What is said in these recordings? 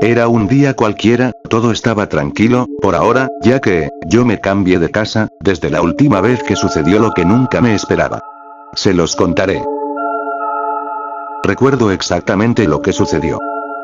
Era un día cualquiera, todo estaba tranquilo, por ahora, ya que, yo me cambié de casa, desde la última vez que sucedió lo que nunca me esperaba. Se los contaré. Recuerdo exactamente lo que sucedió.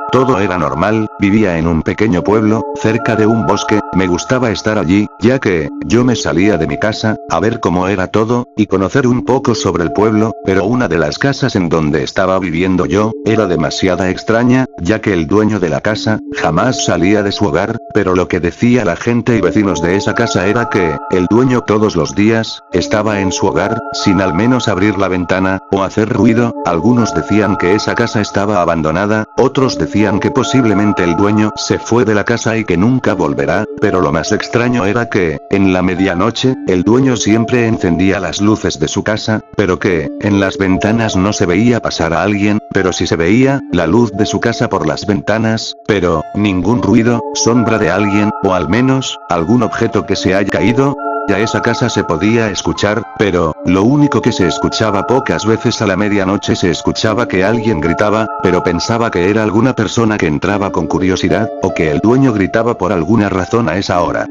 Todo era normal, vivía en un pequeño pueblo, cerca de un bosque, me gustaba estar allí, ya que, yo me salía de mi casa, a ver cómo era todo, y conocer un poco sobre el pueblo, pero una de las casas en donde estaba viviendo yo, era demasiada extraña, ya que el dueño de la casa, jamás salía de su hogar, pero lo que decía la gente y vecinos de esa casa era que, el dueño todos los días, estaba en su hogar, sin al menos abrir la ventana, o hacer ruido, algunos decían que esa casa estaba abandonada, otros decían que posiblemente el dueño se fue de la casa y que nunca volverá, pero lo más extraño era que, en la medianoche, el dueño siempre encendía las luces de su casa, pero que, en las ventanas no se veía pasar a alguien, pero sí se veía, la luz de su casa por las ventanas, pero, ningún ruido, sombra de alguien, o al menos, algún objeto que se haya caído. Ya esa casa se podía escuchar, pero, lo único que se escuchaba pocas veces a la medianoche se escuchaba que alguien gritaba, pero pensaba que era alguna persona que entraba con curiosidad, o que el dueño gritaba por alguna razón a esa hora.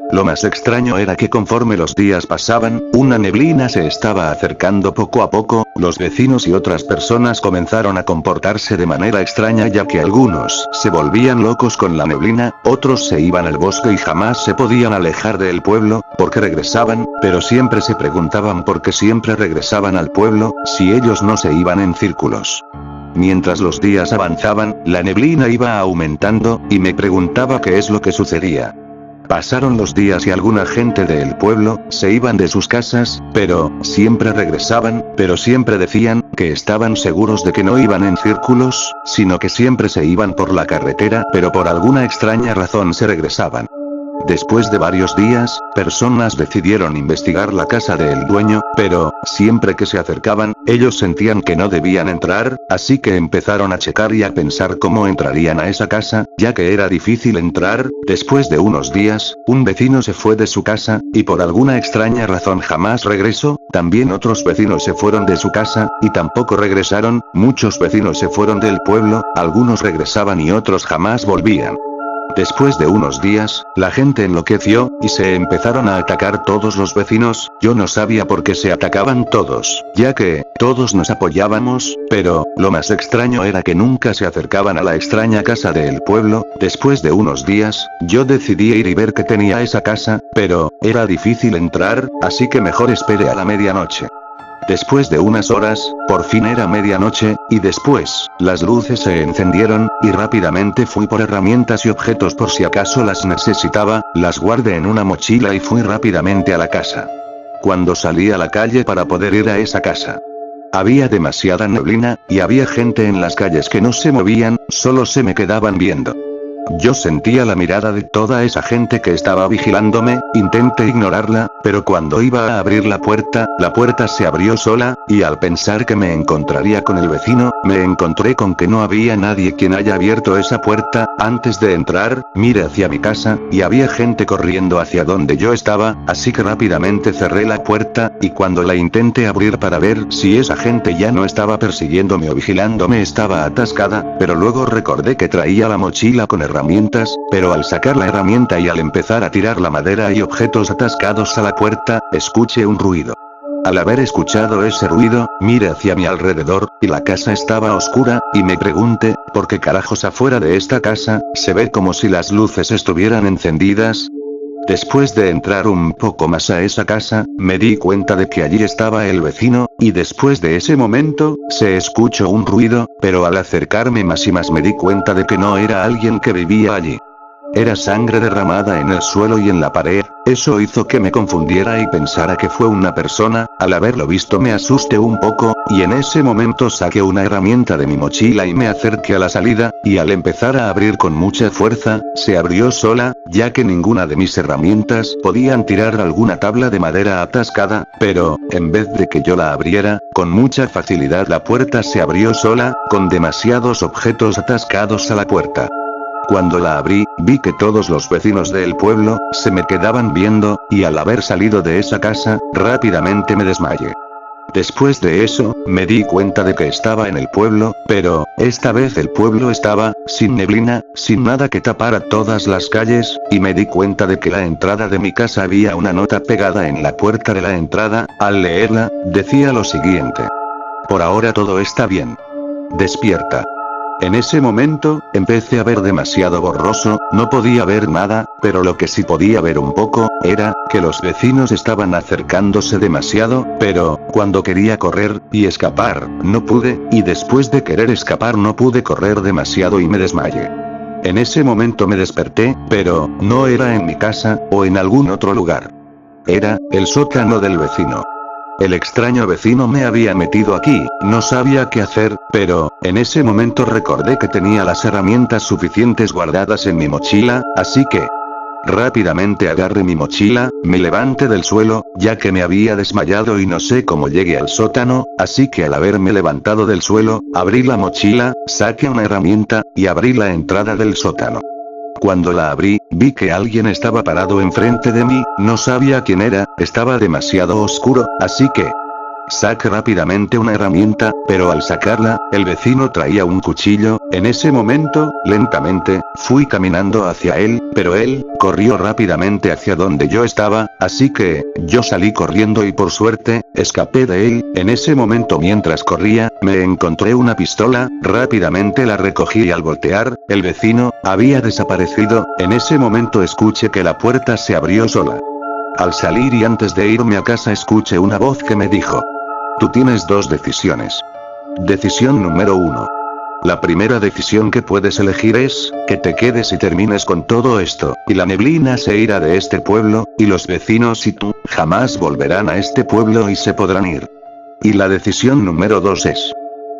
Lo más extraño era que conforme los días pasaban, una neblina se estaba acercando poco a poco, los vecinos y otras personas comenzaron a comportarse de manera extraña ya que algunos se volvían locos con la neblina, otros se iban al bosque y jamás se podían alejar del pueblo, porque regresaban, pero siempre se preguntaban por qué siempre regresaban al pueblo, si ellos no se iban en círculos. Mientras los días avanzaban, la neblina iba aumentando, y me preguntaba qué es lo que sucedía. Pasaron los días y alguna gente del pueblo, se iban de sus casas, pero, siempre regresaban, pero siempre decían, que estaban seguros de que no iban en círculos, sino que siempre se iban por la carretera, pero por alguna extraña razón se regresaban. Después de varios días, personas decidieron investigar la casa del dueño, pero, siempre que se acercaban, ellos sentían que no debían entrar, así que empezaron a checar y a pensar cómo entrarían a esa casa, ya que era difícil entrar. Después de unos días, un vecino se fue de su casa, y por alguna extraña razón jamás regresó, también otros vecinos se fueron de su casa, y tampoco regresaron, muchos vecinos se fueron del pueblo, algunos regresaban y otros jamás volvían. Después de unos días, la gente enloqueció, y se empezaron a atacar todos los vecinos. Yo no sabía por qué se atacaban todos, ya que, todos nos apoyábamos, pero, lo más extraño era que nunca se acercaban a la extraña casa del pueblo. Después de unos días, yo decidí ir y ver qué tenía esa casa, pero, era difícil entrar, así que mejor esperé a la medianoche. Después de unas horas, por fin era medianoche, y después, las luces se encendieron, y rápidamente fui por herramientas y objetos por si acaso las necesitaba, las guardé en una mochila y fui rápidamente a la casa. Cuando salí a la calle para poder ir a esa casa, había demasiada neblina, y había gente en las calles que no se movían, solo se me quedaban viendo. Yo sentía la mirada de toda esa gente que estaba vigilándome, intenté ignorarla, pero cuando iba a abrir la puerta se abrió sola, y al pensar que me encontraría con el vecino, me encontré con que no había nadie quien haya abierto esa puerta. Antes de entrar, miré hacia mi casa, y había gente corriendo hacia donde yo estaba, así que rápidamente cerré la puerta, y cuando la intenté abrir para ver si esa gente ya no estaba persiguiéndome o vigilándome estaba atascada, pero luego recordé que traía la mochila con herramientas, pero al sacar la herramienta y al empezar a tirar la madera y objetos atascados a la puerta, escuché un ruido. Al haber escuchado ese ruido, miré hacia mi alrededor, y la casa estaba oscura, y me pregunté, ¿por qué carajos afuera de esta casa, se ve como si las luces estuvieran encendidas? Después de entrar un poco más a esa casa, me di cuenta de que allí estaba el vecino, y después de ese momento, se escuchó un ruido, pero al acercarme más y más me di cuenta de que no era alguien que vivía allí. Era sangre derramada en el suelo y en la pared. Eso hizo que me confundiera y pensara que fue una persona. Al haberlo visto me asusté un poco, y en ese momento saqué una herramienta de mi mochila y me acerqué a la salida, y al empezar a abrir con mucha fuerza, se abrió sola, ya que ninguna de mis herramientas podían tirar alguna tabla de madera atascada, pero, en vez de que yo la abriera, con mucha facilidad la puerta se abrió sola, con demasiados objetos atascados a la puerta. Cuando la abrí, vi que todos los vecinos del pueblo se me quedaban viendo, y al haber salido de esa casa, rápidamente me desmayé. Después de eso, me di cuenta de que estaba en el pueblo, pero, esta vez el pueblo estaba, sin neblina, sin nada que tapara todas las calles, y me di cuenta de que la entrada de mi casa había una nota pegada en la puerta de la entrada. Al leerla, decía lo siguiente: por ahora todo está bien. Despierta. En ese momento, empecé a ver demasiado borroso, no podía ver nada, pero lo que sí podía ver un poco, era, que los vecinos estaban acercándose demasiado, pero, cuando quería correr, y escapar, no pude, y después de querer escapar no pude correr demasiado y me desmayé. En ese momento me desperté, pero, no era en mi casa, o en algún otro lugar. Era, el sótano del vecino. El extraño vecino me había metido aquí, no sabía qué hacer, pero, en ese momento recordé que tenía las herramientas suficientes guardadas en mi mochila, así que rápidamente agarré mi mochila, me levanté del suelo, ya que me había desmayado y no sé cómo llegué al sótano, así que al haberme levantado del suelo, abrí la mochila, saqué una herramienta, y abrí la entrada del sótano. Cuando la abrí, vi que alguien estaba parado enfrente de mí, no sabía quién era, estaba demasiado oscuro, así que saqué rápidamente una herramienta, pero al sacarla, el vecino traía un cuchillo. En ese momento, lentamente, fui caminando hacia él, pero él corrió rápidamente hacia donde yo estaba, así que yo salí corriendo y por suerte, escapé de él. En ese momento mientras corría, me encontré una pistola, rápidamente la recogí y al voltear, el vecino había desaparecido. En ese momento escuché que la puerta se abrió sola. Al salir y antes de irme a casa escuché una voz que me dijo: tú tienes dos decisiones. Decisión número 1. La primera decisión que puedes elegir es, que te quedes y termines con todo esto, y la neblina se irá de este pueblo, y los vecinos y tú, jamás volverán a este pueblo y se podrán ir. Y la decisión número 2 es,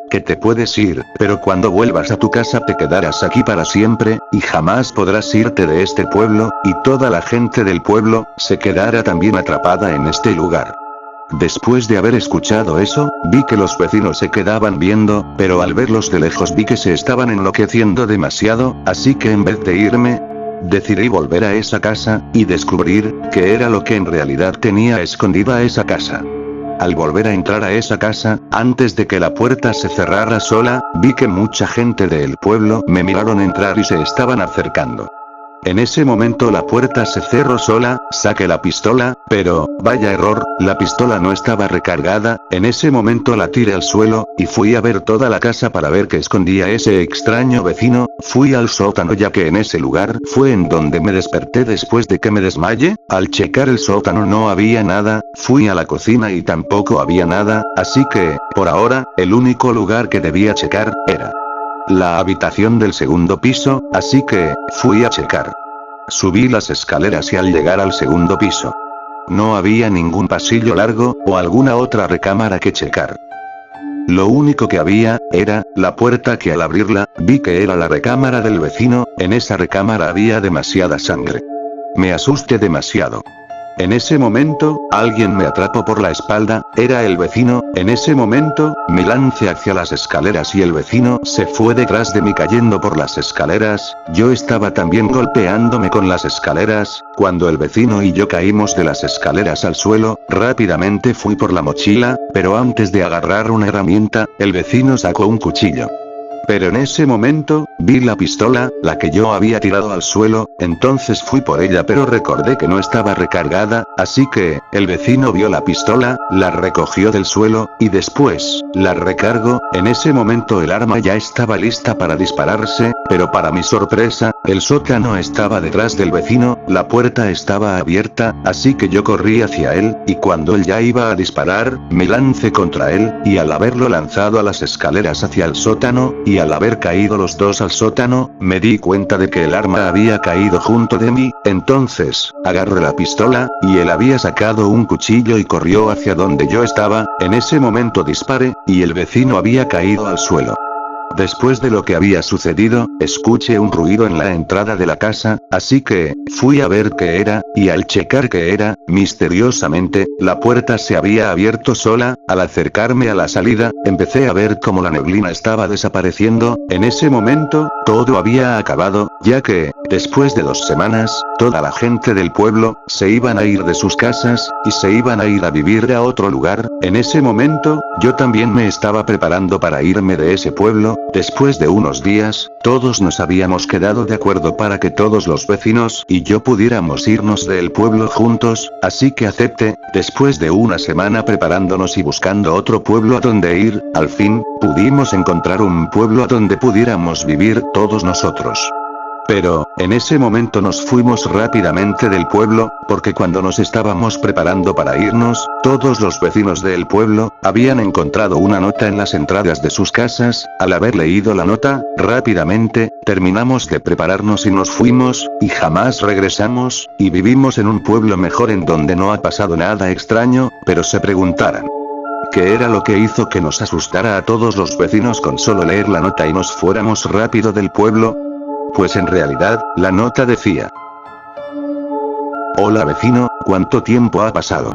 que te puedes ir, pero cuando vuelvas a tu casa te quedarás aquí para siempre, y jamás podrás irte de este pueblo, y toda la gente del pueblo, se quedará también atrapada en este lugar. Después de haber escuchado eso, vi que los vecinos se quedaban viendo, pero al verlos de lejos vi que se estaban enloqueciendo demasiado, así que en vez de irme, decidí volver a esa casa, y descubrir, qué era lo que en realidad tenía escondida esa casa. Al volver a entrar a esa casa, antes de que la puerta se cerrara sola, vi que mucha gente del pueblo me miraron entrar y se estaban acercando. En ese momento la puerta se cerró sola, saqué la pistola, pero, vaya error, la pistola no estaba recargada. En ese momento la tiré al suelo, y fui a ver toda la casa para ver qué escondía ese extraño vecino. Fui al sótano ya que en ese lugar fue en donde me desperté después de que me desmayé. Al checar el sótano no había nada, fui a la cocina y tampoco había nada, así que, por ahora, el único lugar que debía checar, era la habitación del segundo piso, así que, fui a checar. Subí las escaleras y al llegar al segundo piso, no había ningún pasillo largo, o alguna otra recámara que checar. Lo único que había, era, la puerta que al abrirla, vi que era la recámara del vecino. En esa recámara había demasiada sangre. Me asusté demasiado. En ese momento, alguien me atrapó por la espalda, era el vecino. En ese momento, me lancé hacia las escaleras y el vecino se fue detrás de mí cayendo por las escaleras. Yo estaba también golpeándome con las escaleras. Cuando el vecino y yo caímos de las escaleras al suelo, rápidamente fui por la mochila, pero antes de agarrar una herramienta, el vecino sacó un cuchillo. Pero en ese momento, vi la pistola, la que yo había tirado al suelo, entonces fui por ella pero recordé que no estaba recargada, así que, el vecino vio la pistola, la recogió del suelo, y después, la recargó. En ese momento el arma ya estaba lista para dispararse, pero para mi sorpresa, el sótano estaba detrás del vecino, la puerta estaba abierta, así que yo corrí hacia él, y cuando él ya iba a disparar, me lancé contra él, y al haberlo lanzado a las escaleras hacia el sótano, y al haber caído los dos al sótano, me di cuenta de que el arma había caído junto de mí. Entonces, agarré la pistola, y él había sacado un cuchillo y corrió hacia donde yo estaba. En ese momento disparé, y el vecino había caído al suelo. Después de lo que había sucedido, escuché un ruido en la entrada de la casa, así que, fui a ver qué era, y al checar qué era, misteriosamente, la puerta se había abierto sola. Al acercarme a la salida, empecé a ver cómo la neblina estaba desapareciendo. En ese momento, todo había acabado, ya que, después de 2 semanas, toda la gente del pueblo, se iban a ir de sus casas, y se iban a ir a vivir a otro lugar. En ese momento, yo también me estaba preparando para irme de ese pueblo. Después de unos días, todos nos habíamos quedado de acuerdo para que todos los vecinos y yo pudiéramos irnos del pueblo juntos, así que acepté. Después de una semana preparándonos y buscando otro pueblo a donde ir, al fin, pudimos encontrar un pueblo a donde pudiéramos vivir todos nosotros. Pero, en ese momento nos fuimos rápidamente del pueblo, porque cuando nos estábamos preparando para irnos, todos los vecinos del pueblo, habían encontrado una nota en las entradas de sus casas. Al haber leído la nota, rápidamente, terminamos de prepararnos y nos fuimos, y jamás regresamos, y vivimos en un pueblo mejor en donde no ha pasado nada extraño. Pero se preguntarán, ¿qué era lo que hizo que nos asustara a todos los vecinos con solo leer la nota y nos fuéramos rápido del pueblo? Pues en realidad, la nota decía: hola vecino, ¿cuánto tiempo ha pasado?